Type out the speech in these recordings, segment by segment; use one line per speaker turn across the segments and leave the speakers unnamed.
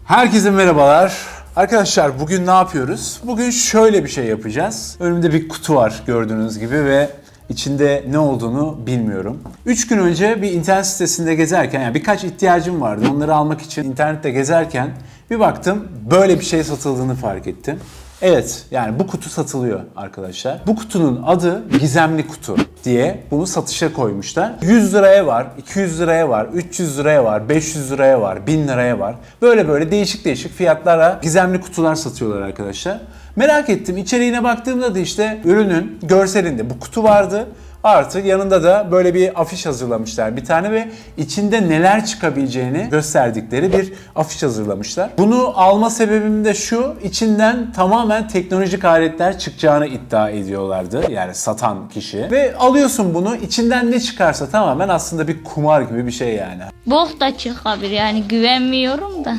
Herkese merhabalar. Arkadaşlar bugün ne yapıyoruz? Bugün şöyle bir şey yapacağız. Önümde bir kutu var gördüğünüz gibi ve içinde ne olduğunu bilmiyorum. 3 gün önce bir internet sitesinde gezerken, yani birkaç ihtiyacım vardı. Onları almak için internette gezerken bir baktım böyle bir şey satıldığını fark ettim. Evet, yani bu kutu satılıyor arkadaşlar. Bu kutunun adı Gizemli Kutu diye bunu satışa koymuşlar. 100 liraya var, 200 liraya var, 300 liraya var, 500 liraya var, 1000 liraya var. Böyle değişik fiyatlara gizemli kutular satıyorlar arkadaşlar. Merak ettim. İçeriğine baktığımda da işte ürünün görselinde bu kutu vardı. Artı yanında da böyle bir afiş hazırlamışlar bir tane ve içinde neler çıkabileceğini gösterdikleri bir afiş hazırlamışlar. Bunu alma sebebim de şu: içinden tamamen teknolojik aletler çıkacağını iddia ediyorlardı. Yani satan kişi. Ve alıyorsun bunu, içinden ne çıkarsa tamamen aslında bir kumar gibi bir şey yani.
Bok da çıkabilir, yani güvenmiyorum da.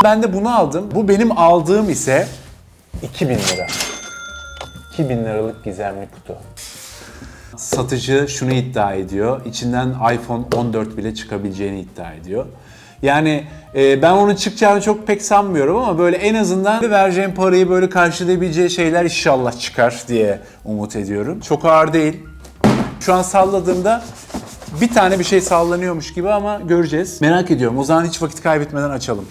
Ben de bunu aldım. Bu benim aldığım ise 2000 lira. 2000 liralık gizemli kutu. Satıcı şunu iddia ediyor: İçinden iPhone 14 bile çıkabileceğini iddia ediyor. Yani ben onun çıkacağını çok pek sanmıyorum ama böyle en azından vereceğim parayı böyle karşılayabileceği şeyler inşallah çıkar diye umut ediyorum. Çok ağır değil. Şu an salladığımda bir tane bir şey sallanıyormuş gibi ama göreceğiz. Merak ediyorum. O zaman hiç vakit kaybetmeden açalım.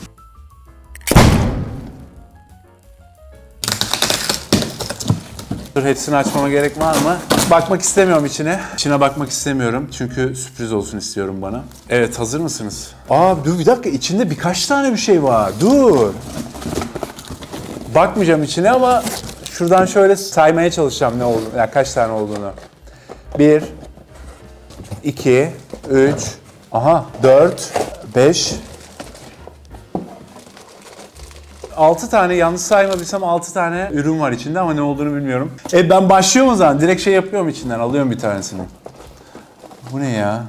Dur, hepsini açmama gerek var mı? Bakmak istemiyorum içine. İçine bakmak istemiyorum çünkü sürpriz olsun istiyorum bana. Evet, hazır mısınız? Dur bir dakika, içinde birkaç tane bir şey var. Dur. Bakmayacağım içine ama şuradan şöyle saymaya çalışacağım ne olduğunu, yani kaç tane olduğunu. 1, 2, 3, 4, 5, 6 tane, yanlış saymadıysam 6 tane ürün var içinde ama ne olduğunu bilmiyorum. Ben başlıyorum o zaman. Direkt şey yapıyorum içinden. Alıyorum bir tanesini. Bu ne ya?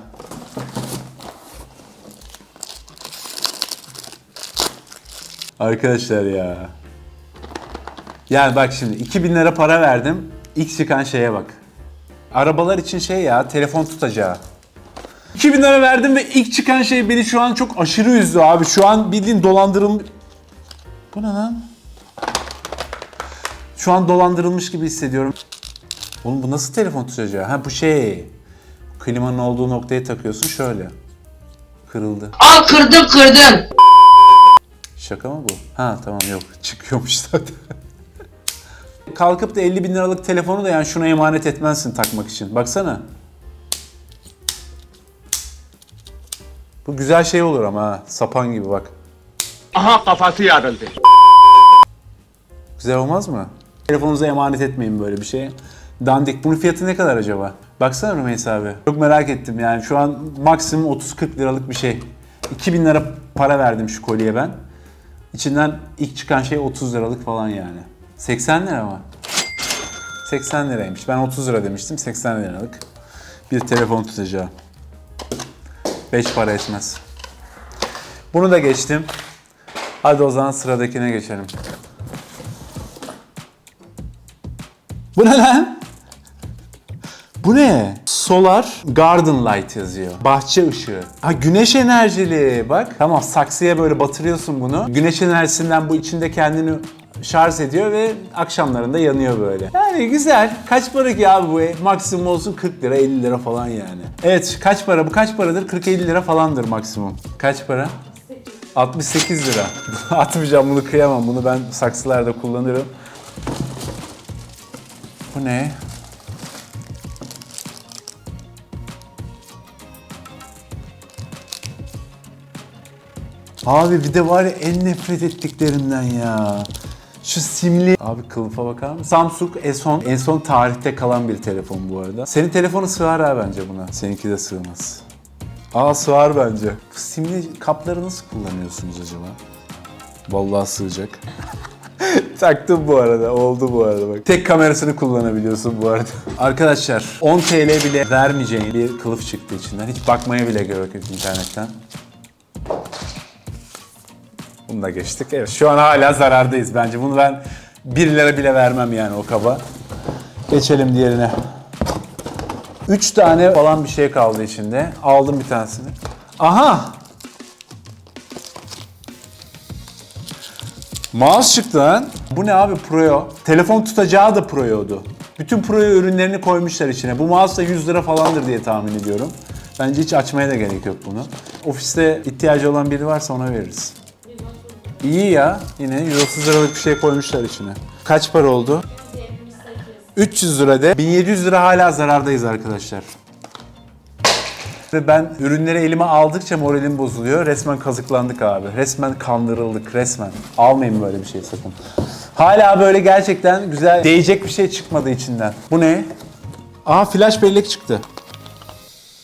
Arkadaşlar ya. Yani bak şimdi 2000 lira para verdim. İlk çıkan şeye bak. Arabalar için şey ya, telefon tutacağı. 2000 lira verdim ve ilk çıkan şey beni şu an çok aşırı üzdü abi. Şu an bildiğin dolandırılmış. Bu ne lan? Şu an dolandırılmış gibi hissediyorum. Oğlum bu nasıl telefon tutacağı? Ha bu şey. Klimanın olduğu noktaya takıyorsun şöyle. Kırıldı.
Al kırdın.
Şaka mı bu? Ha tamam, yok. Çıkıyormuş zaten. Kalkıp da 50 bin liralık telefonu da yani şuna emanet etmezsin takmak için. Baksana. Bu güzel şey olur ama ha. Sapan gibi bak.
Aha, kafası yarıldı.
Güzel olmaz mı? Telefonunuza emanet etmeyin böyle bir şeye. Dandik. Bunun fiyatı ne kadar acaba? Baksana Rümeysa abi. Çok merak ettim yani. Şu an maksimum 30-40 liralık bir şey. 2000 lira para verdim şu kolyeye ben. İçinden ilk çıkan şey 30 liralık falan yani. 80 lira mı? 80 liraymış. Ben 30 lira demiştim. 80 liralık bir telefon tutacağı. 5 para etmez. Bunu da geçtim. Hadi o zaman sıradakine geçelim. Bu ne lan? Bu ne? Solar Garden Light yazıyor. Bahçe ışığı. Ha, güneş enerjili. Bak. Tamam, saksıya böyle batırıyorsun bunu. Güneş enerjisinden bu içinde kendini şarj ediyor ve akşamlarında yanıyor böyle. Yani güzel. Kaç para ki abi bu? Maksimum olsun 40 lira, 50 lira falan yani. Evet, kaç para? Bu kaç paradır? 40-50 lira falandır maksimum. Kaç para? 68 lira. Atmayacağım bunu, kıyamam. Bunu ben saksılarda kullanırım. Bu ne? Abi bir de var ya, en nefret ettiklerimden ya. Şu simli. Abi kılıfa bakar mısın? Samsung S10. En son tarihte kalan bir telefon bu arada. Senin telefonu sığar ha bence buna. Seninki de sığmaz. Sığar bence. Bu simli kapları nasıl kullanıyorsunuz acaba? Vallahi sığacak. Taktım bu arada. Oldu bu arada bak. Tek kamerasını kullanabiliyorsun bu arada. Arkadaşlar 10 TL bile vermeyeceğin bir kılıf çıktı içinden. Hiç bakmaya bile gerek yok internetten. Bunu da geçtik. Evet, şu an hala zarardayız bence. Bunu ben 1 lira bile vermem yani o kaba. Geçelim diğerine. 3 tane falan bir şey kaldı içinde. Aldım bir tanesini. Aha! Mouse çıktı lan. Bu ne abi, Pro? Telefon tutacağı da Pro'ydu. Bütün Pro ürünlerini koymuşlar içine. Bu mouse da 100 lira falandır diye tahmin ediyorum. Bence hiç açmaya da gerek yok bunu. Ofiste ihtiyacı olan biri varsa ona veririz. İyi ya. Yine 130 liralık bir şey koymuşlar içine. Kaç para oldu? 300 lira de. 1700 lira hala zarardayız arkadaşlar. Ve ben ürünleri elime aldıkça moralim bozuluyor. Resmen kazıklandık abi. Resmen kandırıldık resmen. Almayın böyle bir şey sakın. Hala böyle gerçekten güzel, değecek bir şey çıkmadı içinden. Bu ne? Aa, flash bellek çıktı.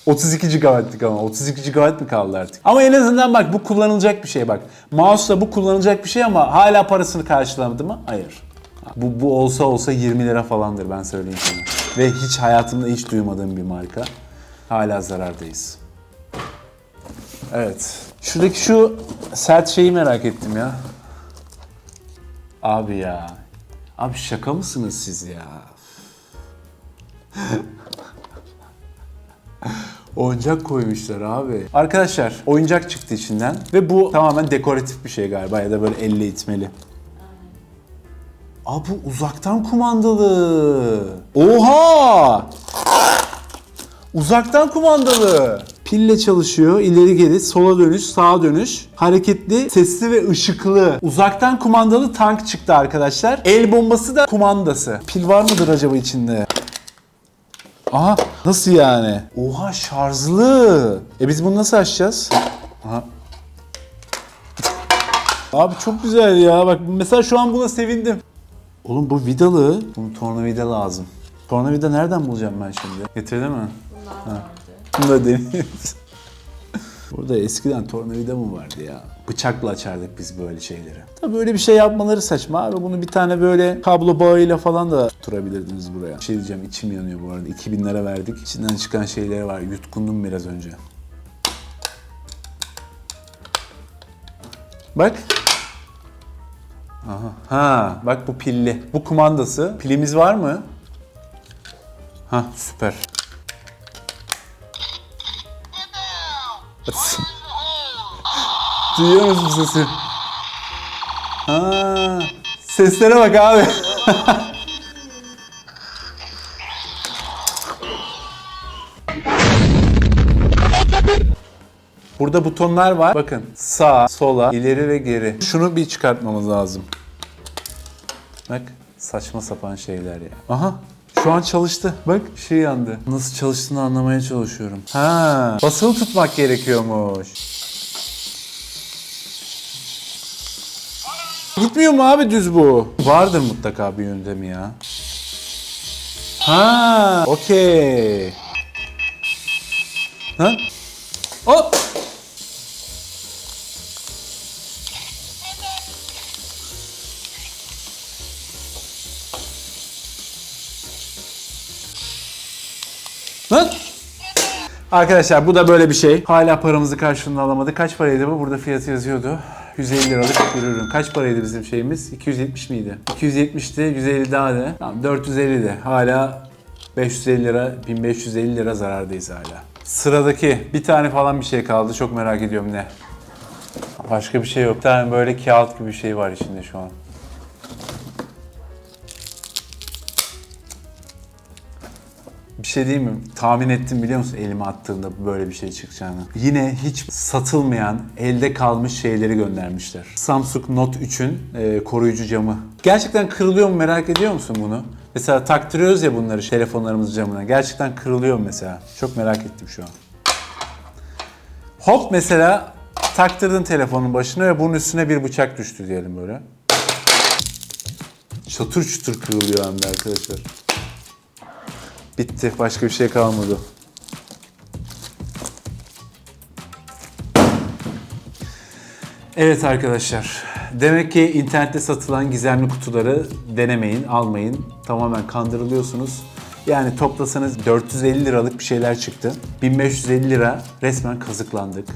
32 GB'lık ama. 32 GB mı kaldı artık? Ama en azından bak, bu kullanılacak bir şey bak. Mouse'la bu kullanılacak bir şey ama hala parasını karşılamadı mı? Hayır. Bu olsa 20 lira falandır, ben söyleyeyim sana. Ve hiç hayatımda hiç duymadığım bir marka. Hala zarardayız. Evet. Şuradaki şu sert şeyi merak ettim ya. Abi ya. Abi şaka mısınız siz ya? Oyuncak koymuşlar abi. Arkadaşlar, oyuncak çıktı içinden ve bu tamamen dekoratif bir şey galiba ya da böyle elle itmeli. Aa, bu uzaktan kumandalı. Oha! Uzaktan kumandalı. Pille çalışıyor. İleri geri, sola dönüş, sağa dönüş. Hareketli, sesli ve ışıklı. Uzaktan kumandalı tank çıktı arkadaşlar. El bombası da kumandası. Pil var mıdır acaba içinde? Aha, nasıl yani? Oha, şarjlı. Biz bunu nasıl açacağız? Aha. Abi çok güzel ya. Bak mesela şu an buna sevindim. Oğlum bu vidalı. Bunun tornavida lazım. Tornavida nereden bulacağım ben şimdi? Getirdi mi? Bunu da deneyelim. Burada eskiden tornavida mı vardı ya? Bıçakla açardık biz böyle şeyleri. Tabii böyle bir şey yapmaları saçma abi. Bunu bir tane böyle kablo bağıyla falan da tutturabilirdiniz buraya. Bir şey diyeceğim, içim yanıyor bu arada. 2000 lira verdik. İçinden çıkan şeyler var. Yutkundum biraz önce. Bak. Aha. Ha, bak bu pilli. Bu kumandası. Pilimiz var mı? Ha, süper. Duyuyor musun sesi? Ha, seslere bak abi. Burada butonlar var. Bakın, sağa, sola, ileri ve geri. Şunu bir çıkartmamız lazım. Bak, saçma sapan şeyler ya. Aha, şu an çalıştı. Bak, bir şey yandı. Nasıl çalıştığını anlamaya çalışıyorum. Ha, basılı tutmak gerekiyormuş. Gitmiyor mu abi düz bu? Vardır mutlaka bir yöntemi ya. Ha, okey. Ha? Hop. Lan. Arkadaşlar bu da böyle bir şey. Hala paramızı karşılığında alamadık. Kaç paraydı bu? Burada fiyatı yazıyordu. 150 liralık bir ürün. Kaç paraydı bizim şeyimiz? 270 miydi? 270'ti, 150 daha de. Tamam, 450 de. Hala 550 lira, 1550 lira zarardayız hala. Sıradaki bir tane falan bir şey kaldı. Çok merak ediyorum ne? Başka bir şey yok. Bir tane böyle kağıt gibi bir şey var içinde şu an. Bir şey diyeyim mi? Tahmin ettim biliyor musun elime attığımda böyle bir şey çıkacağını. Yine hiç satılmayan, elde kalmış şeyleri göndermişler. Samsung Note 3'ün koruyucu camı. Gerçekten kırılıyor mu, merak ediyor musun bunu? Mesela taktırıyoruz ya bunları telefonlarımızın camına. Gerçekten kırılıyor mu mesela? Çok merak ettim şu an. Hop, mesela taktırdın telefonun başına ve bunun üstüne bir bıçak düştü diyelim böyle. Çatır çutur kırılıyor hem de arkadaşlar. Bitti. Başka bir şey kalmadı. Evet arkadaşlar. Demek ki internette satılan gizemli kutuları denemeyin, almayın. Tamamen kandırılıyorsunuz. Yani toplasanız 450 liralık bir şeyler çıktı. 1550 lira resmen kazıklandık.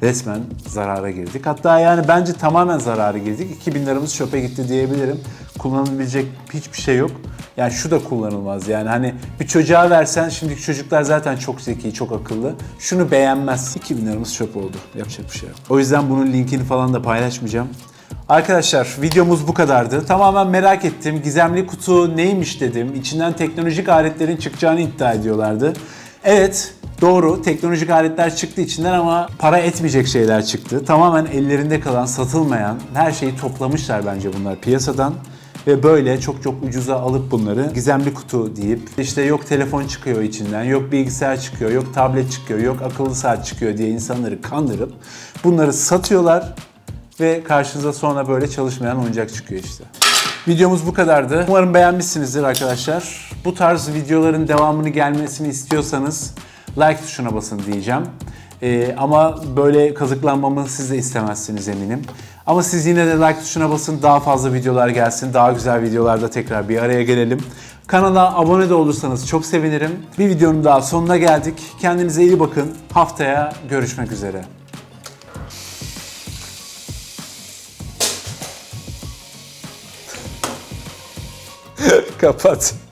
Resmen zarara girdik. Hatta yani bence tamamen zarara girdik. 2000 liramız çöpe gitti diyebilirim. Kullanılabilecek hiçbir şey yok. Yani şu da kullanılmaz yani hani bir çocuğa versen, şimdiki çocuklar zaten çok zeki, çok akıllı. Şunu beğenmez. 2000 liramız çöp oldu. Yapacak bir şey yok. O yüzden bunun linkini falan da paylaşmayacağım. Arkadaşlar videomuz bu kadardı. Tamamen merak ettim. Gizemli kutu neymiş dedim. İçinden teknolojik aletlerin çıkacağını iddia ediyorlardı. Evet, doğru. Teknolojik aletler çıktı içinden ama para etmeyecek şeyler çıktı. Tamamen ellerinde kalan, satılmayan her şeyi toplamışlar bence bunlar piyasadan. Ve böyle çok çok ucuza alıp bunları gizemli kutu deyip işte yok telefon çıkıyor içinden, yok bilgisayar çıkıyor, yok tablet çıkıyor, yok akıllı saat çıkıyor diye insanları kandırıp bunları satıyorlar ve karşınıza sonra böyle çalışmayan oyuncak çıkıyor işte. Videomuz bu kadardı. Umarım beğenmişsinizdir arkadaşlar. Bu tarz videoların devamını gelmesini istiyorsanız like tuşuna basın diyeceğim. Ama böyle kazıklanmamı siz de istemezsiniz eminim. Ama siz yine de like tuşuna basın, daha fazla videolar gelsin, daha güzel videolarda tekrar bir araya gelelim. Kanala abone de olursanız çok sevinirim. Bir videonun daha sonuna geldik. Kendinize iyi bakın. Haftaya görüşmek üzere. Kapat.